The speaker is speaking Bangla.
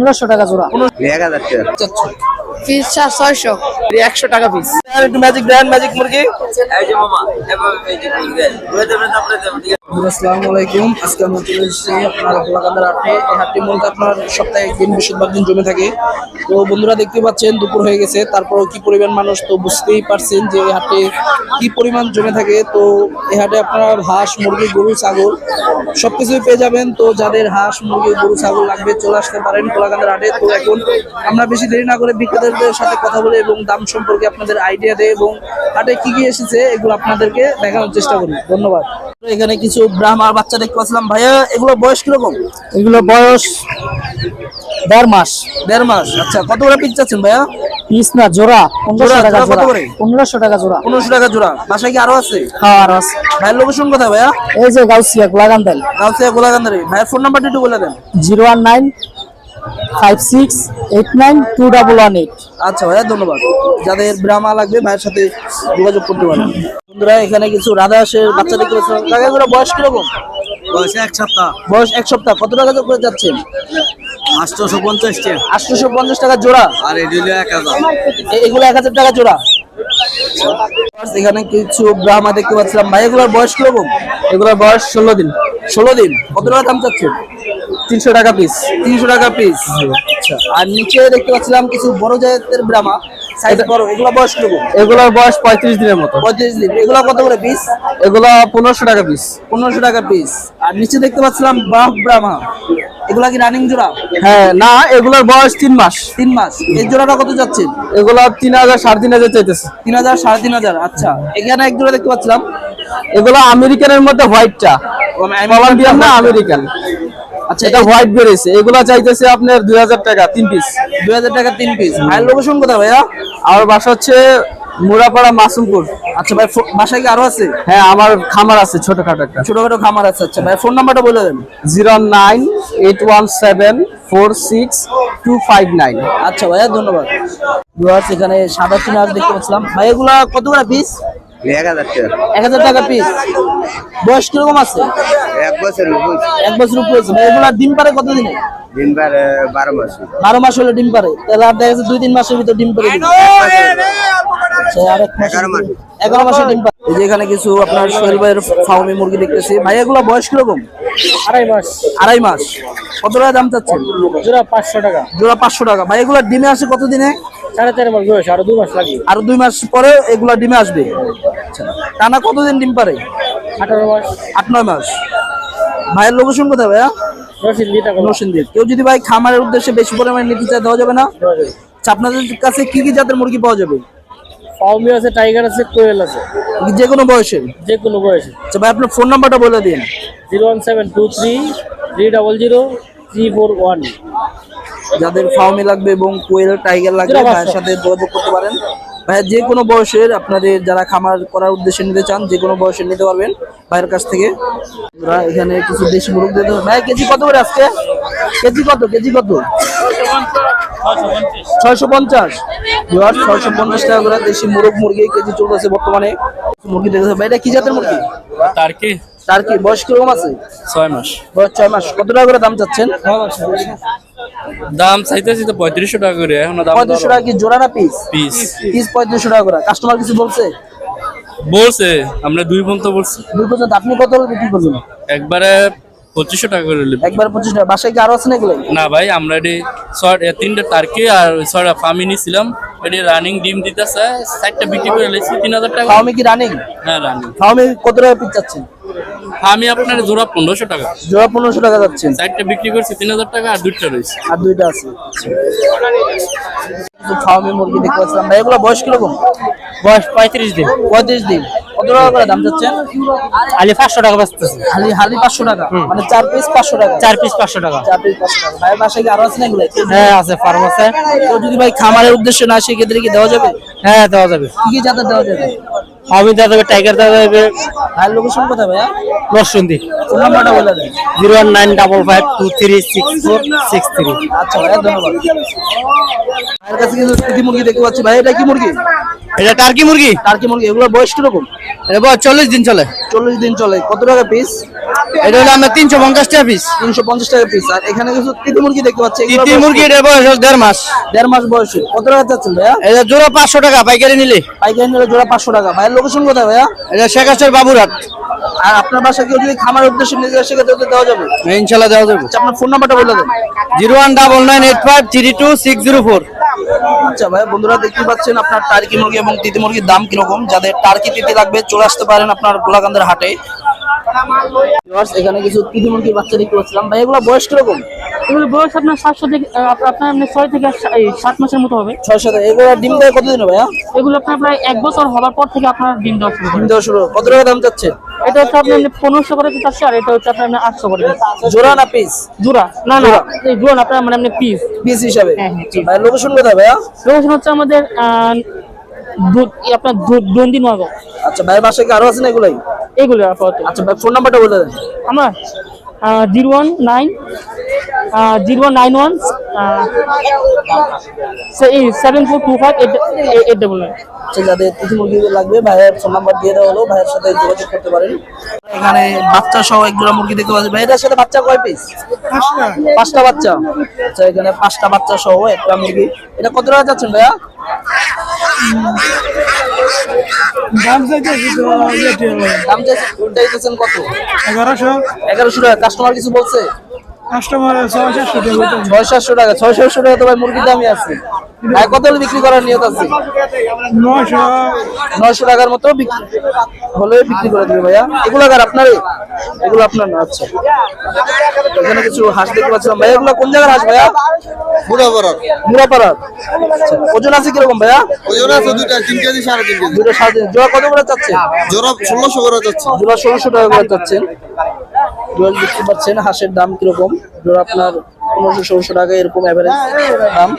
1500 টাকা জোড়া। 1000 টাকা। পিস 600। 100 টাকা পিস। আর একটু ম্যাজিক দেন, ম্যাজিক মুরগি। এই যে মামা, এবার ম্যাজিক মুরগি দেন। ওই দেবেন আপনি দেবেন, ঠিক আছে? আসসালামু আলাইকুম। আজকে আমরা চলে এসেছি আপনার গোলাকান্দার হাটে। এই হাটটি মূলত আপনার সপ্তাহে একদিন বৃহস্পতিবার দিন জমে থাকে। তো বন্ধুরা দেখতে পাচ্ছেন দুপুর হয়ে গেছে, তারপরেও কি পরিমাণ মানুষ, তো বুঝতেই পারছেন যে এই হাটে কি পরিমাণ জমে থাকে। তো এই হাটে আপনারা হাঁস, মুরগি, গরু, ছাগল সবকিছুই পেয়ে যাবেন। তো যাদের হাঁস, মুরগি, গরু, ছাগল লাগবে চলে আসতে পারেন গোলাকান্দার হাটে। তো এখন আমরা বেশি দেরি না করে বিক্রেতাদের সাথে কথা বলে এবং দাম সম্পর্কে আপনাদের আইডিয়া দেয় এবং হাটে কি কি এসেছে এগুলো আপনাদেরকে দেখানোর চেষ্টা করি। ধন্যবাদ। এখানে কিছু ব্রাহ্মার বাচ্চা দেখতে পাচ্ছিলাম ভাইয়া, এগুলো বয়স কিরকম? এগুলো বয়স 1.5 মাস। 1.5 মাস। আচ্ছা, কত করে পিস চাচ্ছেন ভাইয়া? পিস না, জোড়া 1500 টাকা জোড়া কত জোড়া। করে? 1500 টাকা জোড়া। 1500 টাকা জোড়া। বাসায় কি আরো আছে? হ্যাঁ, আর আছে। ভাইয়ের লোকেশন কোথায় ভাইয়া? এই যে গাউসিয়া গোলাকান্দাল। গাউসিয়া গোলাকান্দারি। ভাইয়ের ফোন নাম্বারটা একটু বলে দেন। 01956892118। আচ্ছা ভাইয়া, ধন্যবাদ। যাদের ব্রাহ্মা লাগবে ভাইয়ের সাথে যোগাযোগ করতে পারেন। বন্ধুরা এখানে কিছু রাধা হাঁসের বাচ্চা দেখতে পাচ্ছেন। কাকাগুলো বয়স কিরকম? বয়স 1 সপ্তাহ। বয়স 1 সপ্তাহ। কত টাকা করে যাচ্ছেন? 850 টাকা। 850 টাকা জোড়া। আর এগুলো 1000। এগুলো 1000 টাকা জোড়া। এখানে কিছু ব্রাহ্মা দেখতে পাচ্ছিলাম। ভাই এগুলোর বয়স কিরকম? এগুলোর বয়স 16 দিন। 16 দিন। কত টাকা দাম চাচ্ছেন? 300 টাকা পিস। 300 টাকা পিস। আচ্ছা, আর নিচে দেখতে পাচ্ছিলাম কিছু বড় জাতের ব্রাহ্মা, সাইজ বড়। এগুলো বয়স কিরকম? এগুলোর বয়স 35 দিনের মতো। 35 দিন। এগুলো কত করে পিস? এগুলো 1500 টাকা পিস। 1500 টাকা পিস। আর নিচে দেখতে পাচ্ছিলাম বাফ ব্রাহ্মা, এগুলা কি রানিং জোড়া? হ্যাঁ, না, এগুলোর বয়স 3 মাস। 3 মাস। এই জোড়াটা কত যাচ্ছে? এগুলো 3000 3500 চাইতেছে। 3000 3500। আচ্ছা, এখানে এক জোড়া দেখতে পাচ্ছিলাম। এগুলো আমেরিকানের মধ্যে হোয়াইটটা, কলম্বিয়ান না আমেরিকান। আচ্ছা, এটা হোয়াইট বেরিয়েছে। এগুলো চাইতেছে আপনার 2000 টাকা 3 পিস। 2000 টাকা 3 পিস। ভাইয়ের লোকেশন কোথায় ভাইয়া? আমার বাসা হচ্ছে মুরাপাড়া, মাসুমপুর। আচ্ছা ভাই, বাসায় কি আরো আছে? হ্যাঁ, আমার খামার আছে ছোটখাটো একটা। ছোটখাটো খামার আছে। আচ্ছা ভাই, ফোন নাম্বারটা বলে দেন। 09817462259। আচ্ছা ভাইয়া, ধন্যবাদ। ভিউয়ার্স, এখানে সাদা চুনা দেখতে পাচ্ছিলাম। ভাই এগুলা কত করে পিস? 1000 টাকা। 1000 টাকা পিস। বয়স কিরকম আছে? 1 বছর উপর। 1 বছর উপরে আছে। ভাই এগুলা ডিম পারে কত দিনে? দিনবার 12 মাস। 12 মাস হলে ডিম পারে। তাহলে আর দেখা যাচ্ছে 2-3 মাসের ভিতর ডিম পারে দিবে। আচ্ছা, আর 1 মাস। 11 মাস। 11 মাসে ডিম পারে। এই যে এখানে কিছু আপনার সোহেল ভাইয়ের ফার্মে মুরগি দেখতেছি। ভাই এগুলা বয়স কিরকম? 2.5 মাস। 2.5 মাস। কত টাকা দাম চাচ্ছেন? জোড়া 500 টাকা। জোড়া 500 টাকা। ভাই এগুলা ডিমে আসে কত দিনে? 4.5 মাস বয়স, আরো 2 মাস লাগবে। আরো 2 মাস পরে এগুলা ডিমে আসবে। আচ্ছা, টানা কতদিন ডিম পারে? 18 মাস। 8-9 মাস। ভাইয়ের লোকেশন কোথায় ভাইয়া? টাকা। নরসিংদী। কেউ যদি ভাই খামারের উদ্দেশ্যে বেশি পরিমাণে নিতে চায় দেওয়া যাবে না? আচ্ছা, আপনাদের কাছে কি কি জাতের মুরগি পাওয়া যাবে? ফাউমি আছে, টাইগার আছে, কোয়েল আছে, যে কোনো বয়সের? যে কোনো বয়সে। আচ্ছা ভাই, আপনার ফোন নাম্বারটা বলে দিন। 01723 300 341। যাদের ফার্মে লাগবে এবং কোয়েল, টাইগার লাগবে ভাইয়ের সাথে যোগাযোগ করতে পারেন। ভাইয়া যে কোনো বয়সের, আপনাদের যারা খামার করার উদ্দেশ্যে নিতে চান যে কোনো বয়সের নিতে পারবেন ভাইয়ের কাছ থেকে। আমরা এখানে কিছু দেশি মুরগি দিতে হবে। ভাই কেজি কত করে আজকে? কেজি কত? কেজি কত? 650। 650 টাকা করে দেশি মুরগি কেজি চলতেছে বর্তমানে। মুরগি দেখতেছে ভাই, এটা কি জাতের মুরগি? টার্কি। টার্কি। বয়স কিরকম আছে? 6 মাস। বয়স 6 মাস। কত টাকা করে দাম চাচ্ছেন? দাম চাইতেছি তো 3500 টাকা করে। এখনো দাম 3500 টাকা। কি জোড়া না পিস? পিস। পিস 3500 টাকা করে। কাস্টমার কিছু বলছে? বলছে, আমরা 2 পর্যন্ত বলছি। 2 পর্যন্ত। আপনি কত হলে বিক্রি করবেন? একবারে 2500 টাকা করে নেব। একবার 25 টাকা। বাসায় কি আরো আছে না এগুলো? না ভাই, আমরা এটি 3টা টার্কি আর 6টা ফার্মি নিছিলাম। এটি রানিং ডিম দিতেছে। 4টা বিক্রি করে লেছি 3000 টাকা। ফার্মে কি রানিং? হ্যাঁ, রানিং। ফার্মে কত টাকা পিস চাচ্ছেন? আমি আপনার জোড়া 1500 টাকা। জোড়া 1500 টাকা যাচ্ছেন। 4টা বিক্রি করছি 3000 টাকা আর 2টা রয়েছে। আর 2টা আছে। ফার্মে মুরগি দেখতে পাচ্ছিলাম। ভাই এগুলো বয়স কিরকম? বয়স 35 দিন। 35 দিন। কত টাকা করে দাম চাচ্ছেন? আলি 500 টাকা বাঁচতেছে। হালি 500 টাকা। মানে 4 পিস 500 টাকা। 4 পিস 500 টাকা। 4 পিস 500 টাকা। ভাইয়ের বাসায় কি আরো আছে না এগুলো? হ্যাঁ, আছে, ফার্ম আছে। তো যদি ভাই খামারের উদ্দেশ্যে না সেক্ষেত্রে কি দেওয়া যাবে? হ্যাঁ, দেওয়া যাবে। কি কি জাতের দেওয়া যাবে? আমি দেওয়া যাবে, টাইগার দেওয়া যাবে। ভাইয়ের লোকেশন কোথায় ভাইয়া? নরসিংদী। ফোন নাম্বারটা বলে দেন। 01955236463। আচ্ছা ভাইয়া, ধন্যবাদ। ভাইয়ের কাছে কিছু মুরগি দেখতে পাচ্ছি। ভাই এটা কি মুরগি? এটা টার্কি মুরগি। টার্কি মুরগি, এগুলো বয়স কিরকম? এটা বয়স 40 দিন চলে। 40 দিন চলে। কত টাকা পিস? এটা হলো আমরা 350 টাকা পিস। 350 টাকা পিস। আর এখানে কিছু তিতি মুরগি দেখতে পাচ্ছি, এগুলো তিতি মুরগি এটার বয়স হলো 1.5 মাস। 1.5 মাস বয়সী। কত টাকা চাচ্ছেন ভাইয়া? এটা জোড়া 500 টাকা পাইকারি নিলে। পাইকারি নিলে জোড়া 500 টাকা। ভাইয়ের লোকেশন কোথায় ভাইয়া? এটা শেখাচর বাবুরহাট। আর আপনার বাসা কেউ যদি খামার উদ্দেশ্যে নিজে এসে খেতে হতে দেওয়া যাবে? ইনশাআল্লাহ দেওয়া যাবে। আচ্ছা, আপনার ফোন নাম্বারটা বলে দেন। 01998532604। আচ্ছা ভাই, বন্ধুরা দেখতে পাচ্ছেন আপনার টার্কি মুরগি এবং তিতি মুরগির দাম কিরকম। যাদের টার্কি তিতি লাগবে চলে আসতে পারেন আপনার গোলাকান্দের হাটে। ভিউয়ার্স, এখানে কিছু তিতি মুরগির বাচ্চা দেখতে পাচ্ছিলাম। ভাই এগুলো বয়স কিরকম? এগুলো বয়স আপনার 700 থেকে আপনার 6 থেকে 7 মাসের মতো হবে। 6 থেকে। এগুলো ডিম দেয় কতদিনে ভাইয়া? এগুলো আপনার প্রায় 1 বছর হওয়ার পর থেকে আপনার ডিম দেওয়া শুরু ডিম হবে। দেওয়া শুরু। কত টাকা দাম চাচ্ছে? এটা হচ্ছে আপনার 1500 করে দিতে, আর এটা হচ্ছে আপনার 800 করে দিতে। জোড়া না পিস? জোড়া না, এই জোড়া না, আপনার মানে আপনি পিস। পিস হিসাবে। হ্যাঁ, হ্যাঁ। ভাই লোকেশন কোথায় ভাইয়া? লোকেশন হচ্ছে আমাদের আপনার দন্দি নগর। আচ্ছা, ভাইয়ের বাসায় কি আরো আছে না এগুলাই? এগুলো আপাতত। আচ্ছা ভাই, ফোন নাম্বারটা বলে দেন। আমার 019 7425 আচ্ছা, যাদের তিতি মুরগি লাগবে ভাইয়ের ফোন নাম্বার দিয়ে দেওয়া হলো, ভাইয়ের সাথে যোগাযোগ করতে পারেন। এখানে বাচ্চা সহ এক জোড়া মুরগি দেখতে পাচ্ছি। ভাই এটার সাথে বাচ্চা কয় পিস? 5টা বাচ্চা। আচ্ছা, এখানে 5টা বাচ্চা সহ একটা মুরগি। এটা কত টাকা যাচ্ছেন ভাইয়া? দাম চাইতেছেন কত? 1100 টাকা। কাস্টমার কিছু বলছে? কাস্টমার 600-700 টাকা। 600 টাকা তো ভাই মুরগির দামই আছে। ভাই কত হলে বিক্রি করার নিয়ত আছে? 900 টাকার মতো হলে বিক্রি করে দিবে ভাইয়া। এগুলো কার আপনারই? এগুলো আপনার না। আচ্ছা, এখানে কিছু হাঁস দেখতে পাচ্ছিলাম। ভাইয়া এগুলো কোন জায়গার হাঁস ভাইয়া? মুরাপাড়ার। আচ্ছা, ওজন আছে কিরকম ভাইয়া? ওজন আছে 2টা 3 কেজি 3.5 কেজি। 2টা 3.5। জোড়া কত করে চাচ্ছে? জোড়া 1600 করে যাচ্ছে। জোড়া 1600 টাকা করে চাচ্ছেন। জোড়া দেখতে পাচ্ছেন হাঁসের দাম কিরকম। জোড়া আপনার 1500-1600 টাকা এরকম অ্যাভারেজ দাম।